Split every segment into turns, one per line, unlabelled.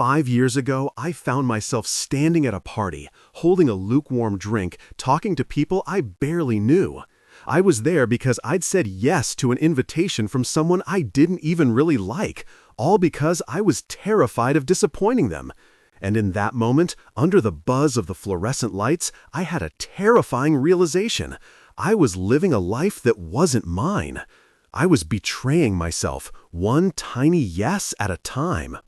5 years ago, I found myself standing at a party, holding a lukewarm drink, talking to people I barely knew. I was there because I'd said yes to an invitation from someone I didn't even really like, all because I was terrified of disappointing them. And in that moment, under the buzz of the fluorescent lights, I had a terrifying realization. I was living a life that wasn't mine. I was betraying myself, one tiny yes at a time.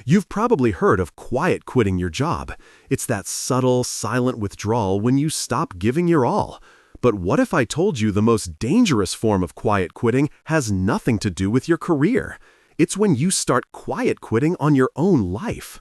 You've probably heard of quiet quitting your job. It's that subtle, silent withdrawal when you stop giving your all. But what if I told you the most dangerous form of quiet quitting has nothing to do with your career? It's when you start quiet quitting on your own life.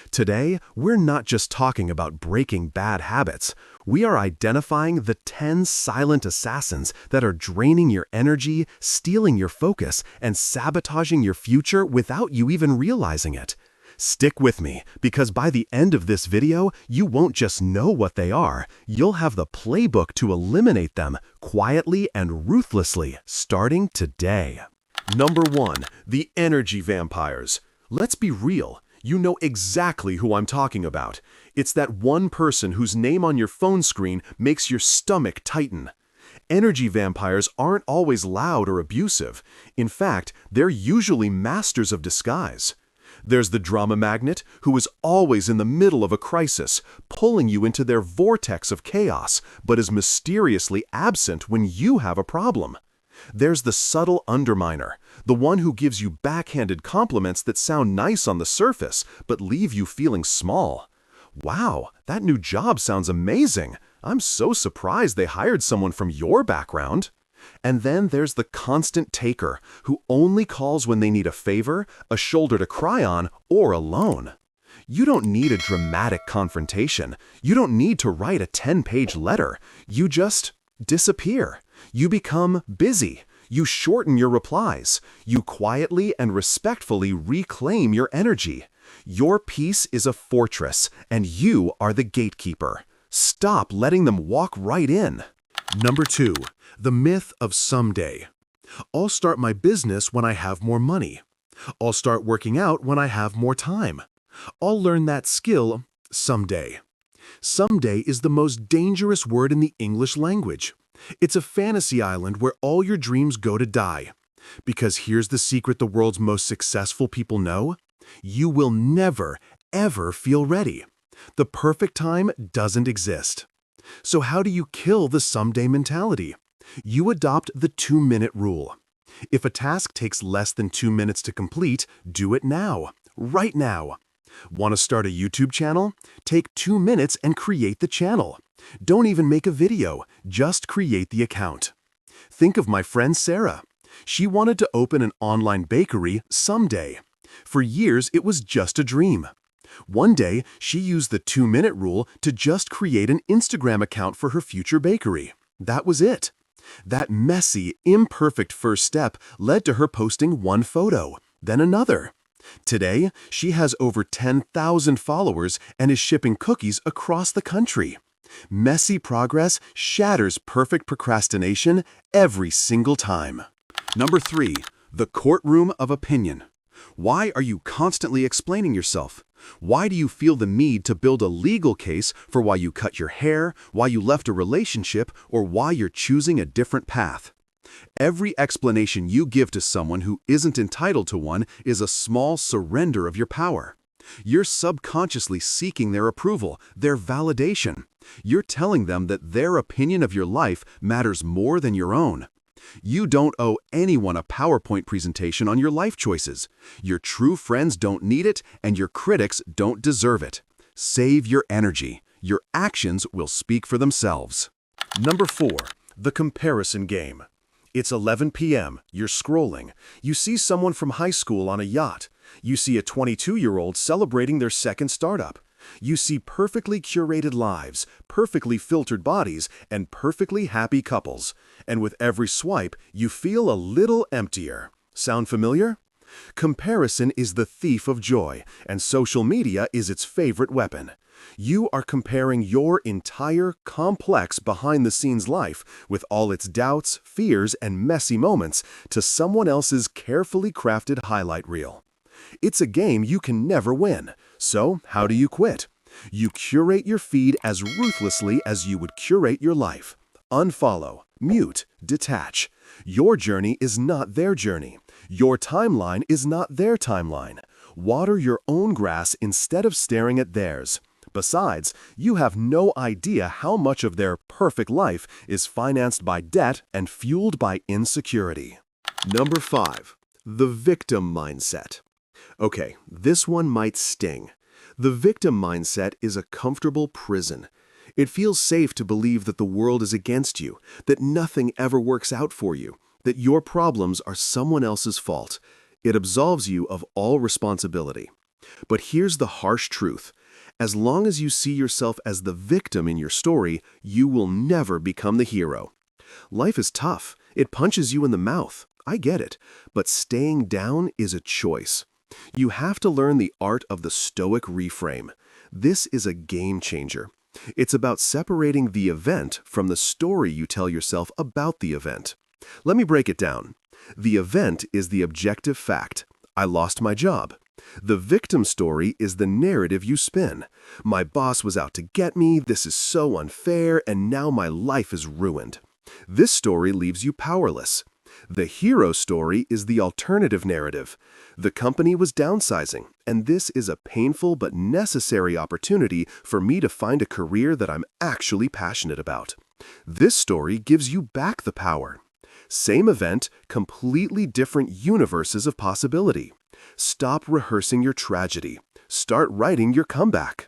Today, we're not just talking about breaking bad habits. We are identifying the 10 silent assassins that are draining your energy, stealing your focus, and sabotaging your future without you even realizing it. Stick with me, because by the end of this video, you won't just know what they are, you'll have the playbook to eliminate them quietly and ruthlessly, starting today. Number 1. The energy vampires. Let's be real. You know exactly who I'm talking about. It's that one person whose name on your phone screen makes your stomach tighten. Energy vampires aren't always loud or abusive. In fact, they're usually masters of disguise. There's the drama magnet, who is always in the middle of a crisis, pulling you into their vortex of chaos, but is mysteriously absent when you have a problem. There's the subtle underminer, the one who gives you backhanded compliments that sound nice on the surface, but leave you feeling small. Wow, that new job sounds amazing. I'm so surprised they hired someone from your background. And then there's the constant taker, who only calls when they need a favor, a shoulder to cry on, or a loan. You don't need a dramatic confrontation. You don't need to write a 10-page letter. You just disappear. You become busy. You shorten your replies. You quietly and respectfully reclaim your energy. Your peace is a fortress, and you are the gatekeeper. Stop letting them walk right in. Number 2. The myth of someday. I'll start my business when I have more money. I'll start working out when I have more time. I'll learn that skill someday. Someday is the most dangerous word in the English language. It's a fantasy island where all your dreams go to die. Because here's the secret the world's most successful people know: you will never, ever feel ready. The perfect time doesn't exist. So how do you kill the someday mentality? You adopt the 2-minute rule. If a task takes less than 2 minutes to complete, do it now, right now. Want to start a YouTube channel? Take 2 minutes and create the channel. Don't even make a video, just create the account. Think of my friend Sarah. She wanted to open an online bakery someday. For years, it was just a dream. One day, she used the 2-minute rule to just create an Instagram account for her future bakery. That was it. That messy, imperfect first step led to her posting one photo, then another. Today, she has over 10,000 followers and is shipping cookies across the country. Messy progress shatters perfect procrastination every single time. Number 3. The courtroom of opinion. Why are you constantly explaining yourself? Why do you feel the need to build a legal case for why you cut your hair, why you left a relationship, or why you're choosing a different path? Every explanation you give to someone who isn't entitled to one is a small surrender of your power. You're subconsciously seeking their approval, their validation. You're telling them that their opinion of your life matters more than your own. You don't owe anyone a PowerPoint presentation on your life choices. Your true friends don't need it, and your critics don't deserve it. Save your energy. Your actions will speak for themselves. Number 4. The comparison game. It's 11 p.m. You're scrolling. You see someone from high school on a yacht. You see a 22-year-old celebrating their second startup. You see perfectly curated lives, perfectly filtered bodies, and perfectly happy couples. And with every swipe, you feel a little emptier. Sound familiar? Comparison is the thief of joy, and social media is its favorite weapon. You are comparing your entire, complex, behind-the-scenes life, with all its doubts, fears, and messy moments, to someone else's carefully crafted highlight reel. It's a game you can never win. So, how do you quit? You curate your feed as ruthlessly as you would curate your life. Unfollow, mute, detach. Your journey is not their journey. Your timeline is not their timeline. Water your own grass instead of staring at theirs. Besides, you have no idea how much of their perfect life is financed by debt and fueled by insecurity. Number 5. The victim mindset. Okay, this one might sting. The victim mindset is a comfortable prison. It feels safe to believe that the world is against you, that nothing ever works out for you, that your problems are someone else's fault. It absolves you of all responsibility. But here's the harsh truth. As long as you see yourself as the victim in your story, you will never become the hero. Life is tough. It punches you in the mouth. I get it. But staying down is a choice. You have to learn the art of the stoic reframe. This is a game changer. It's about separating the event from the story you tell yourself about the event. Let me break it down. The event is the objective fact. I lost my job. The victim story is the narrative you spin. My boss was out to get me, this is so unfair, and now my life is ruined. This story leaves you powerless. The hero story is the alternative narrative. The company was downsizing, and this is a painful but necessary opportunity for me to find a career that I'm actually passionate about. This story gives you back the power. Same event, completely different universes of possibility. Stop rehearsing your tragedy. Start writing your comeback.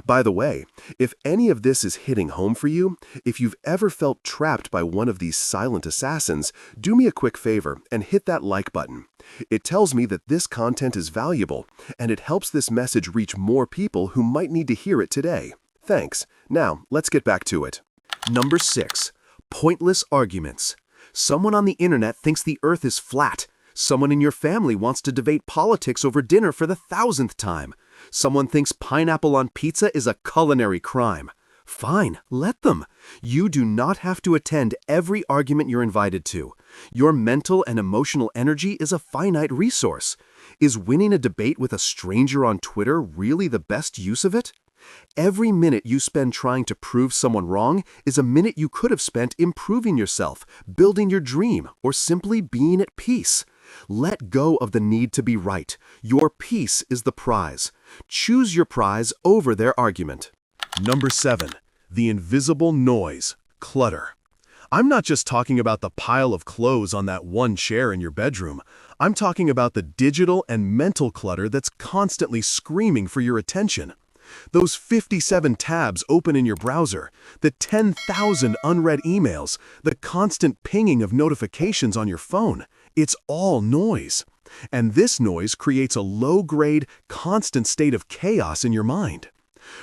By the way, if any of this is hitting home for you, if you've ever felt trapped by one of these silent assassins, do me a quick favor and hit that like button. It tells me that this content is valuable, and it helps this message reach more people who might need to hear it today. Thanks. Now, let's get back to it. Number 6. Pointless arguments. Someone on the internet thinks the earth is flat. Someone in your family wants to debate politics over dinner for the 1,000th time. Someone thinks pineapple on pizza is a culinary crime. Fine, let them. You do not have to attend every argument you're invited to. Your mental and emotional energy is a finite resource. Is winning a debate with a stranger on Twitter really the best use of it? Every minute you spend trying to prove someone wrong is a minute you could have spent improving yourself, building your dream, or simply being at peace. Let go of the need to be right. Your peace is the prize. Choose your prize over their argument. Number 7. The invisible noise, clutter. I'm not just talking about the pile of clothes on that one chair in your bedroom. I'm talking about the digital and mental clutter that's constantly screaming for your attention. Those 57 tabs open in your browser, the 10,000 unread emails, the constant pinging of notifications on your phone. It's all noise. And this noise creates a low-grade, constant state of chaos in your mind.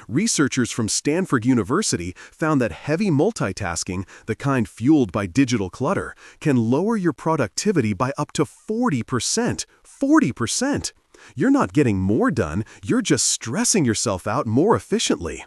Researchers from Stanford University found that heavy multitasking, the kind fueled by digital clutter, can lower your productivity by up to 40%. 40%! You're not getting more done, you're just stressing yourself out more efficiently.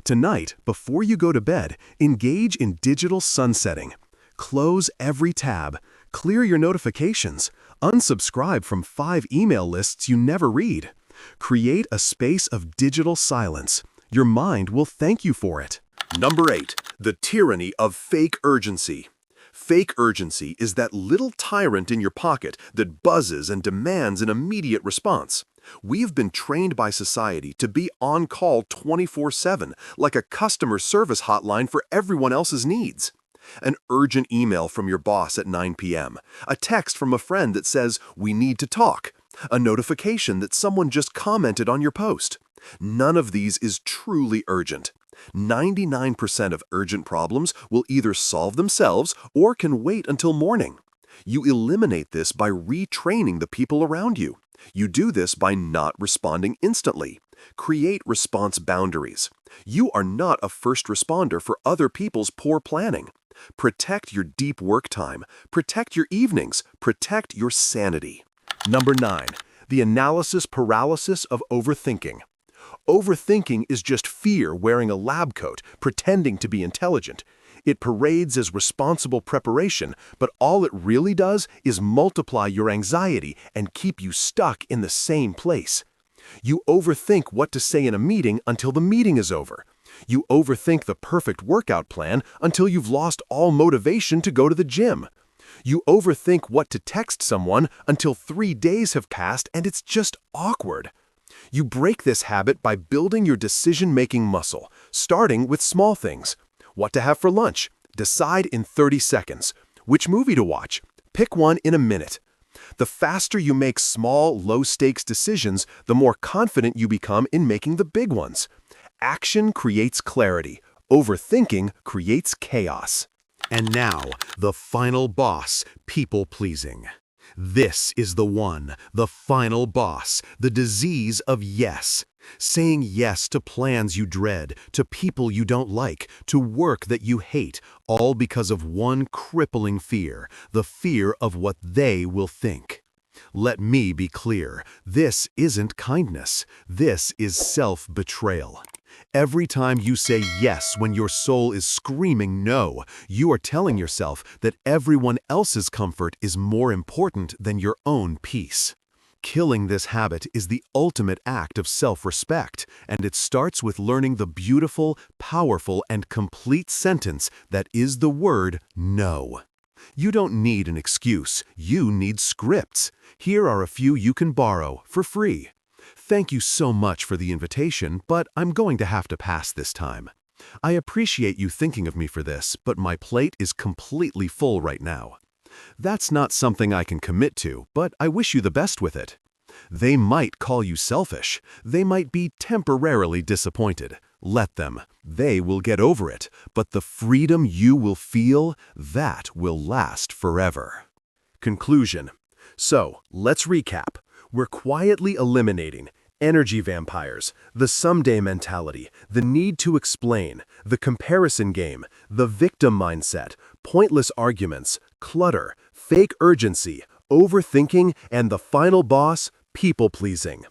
Tonight, before you go to bed, engage in digital sunsetting. Close every tab. Clear your notifications. Unsubscribe from 5 email lists you never read. Create a space of digital silence. Your mind will thank you for it. Number 8. The tyranny of fake urgency. Fake urgency is that little tyrant in your pocket that buzzes and demands an immediate response. We have been trained by society to be on call 24/7, like a customer service hotline for everyone else's needs. An urgent email from your boss at 9 p.m., a text from a friend that says, "We need to talk," a notification that someone just commented on your post. None of these is truly urgent. 99% of urgent problems will either solve themselves or can wait until morning. You eliminate this by retraining the people around you. You do this by not responding instantly. Create response boundaries. You are not a first responder for other people's poor planning. Protect your deep work time. Protect your evenings. Protect your sanity. Number 9. The analysis paralysis of overthinking. Overthinking is just fear wearing a lab coat, pretending to be intelligent. It parades as responsible preparation, but all it really does is multiply your anxiety and keep you stuck in the same place. You overthink what to say in a meeting until the meeting is over. You overthink the perfect workout plan until you've lost all motivation to go to the gym. You overthink what to text someone until 3 days have passed and it's just awkward. You break this habit by building your decision-making muscle, starting with small things. What to have for lunch? Decide in 30 seconds. Which movie to watch? Pick one in a minute. The faster you make small, low-stakes decisions, the more confident you become in making the big ones. Action creates clarity. Overthinking creates chaos. And now, the final boss, people-pleasing. This is the one, the final boss, the disease of yes. Saying yes to plans you dread, to people you don't like, to work that you hate, all because of one crippling fear, the fear of what they will think. Let me be clear, this isn't kindness. This is self-betrayal. Every time you say yes when your soul is screaming no, you are telling yourself that everyone else's comfort is more important than your own peace. Killing this habit is the ultimate act of self-respect, and it starts with learning the beautiful, powerful, and complete sentence that is the word no. You don't need an excuse, you need scripts. Here are a few you can borrow for free. Thank you so much for the invitation, but I'm going to have to pass this time. I appreciate you thinking of me for this, but my plate is completely full right now. That's not something I can commit to, but I wish you the best with it. They might call you selfish. They might be temporarily disappointed. Let them. They will get over it, but the freedom you will feel, that will last forever. Conclusion. So, let's recap. We're quietly eliminating energy vampires, the someday mentality, the need to explain, the comparison game, the victim mindset, pointless arguments, clutter, fake urgency, overthinking, and the final boss, people-pleasing.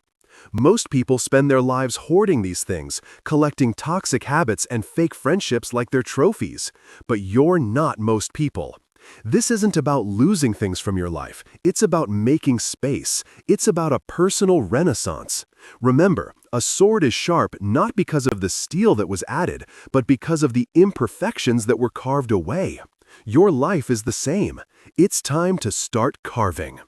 Most people spend their lives hoarding these things, collecting toxic habits and fake friendships like their trophies. But you're not most people. This isn't about losing things from your life. It's about making space. It's about a personal renaissance. Remember, a sword is sharp not because of the steel that was added, but because of the imperfections that were carved away. Your life is the same. It's time to start carving.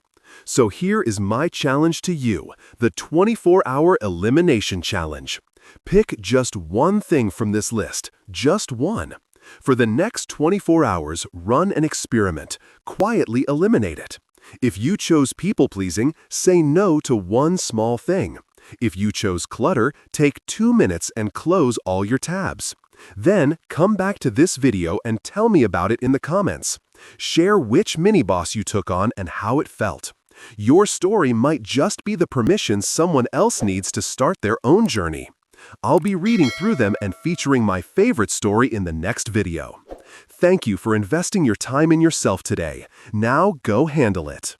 So here is my challenge to you, the 24-hour elimination challenge. Pick just one thing from this list, just one. For the next 24 hours, run an experiment. Quietly eliminate it. If you chose people-pleasing, say no to one small thing. If you chose clutter, take 2 minutes and close all your tabs. Then, come back to this video and tell me about it in the comments. Share which mini-boss you took on and how it felt. Your story might just be the permission someone else needs to start their own journey. I'll be reading through them and featuring my favorite story in the next video. Thank you for investing your time in yourself today. Now go handle it.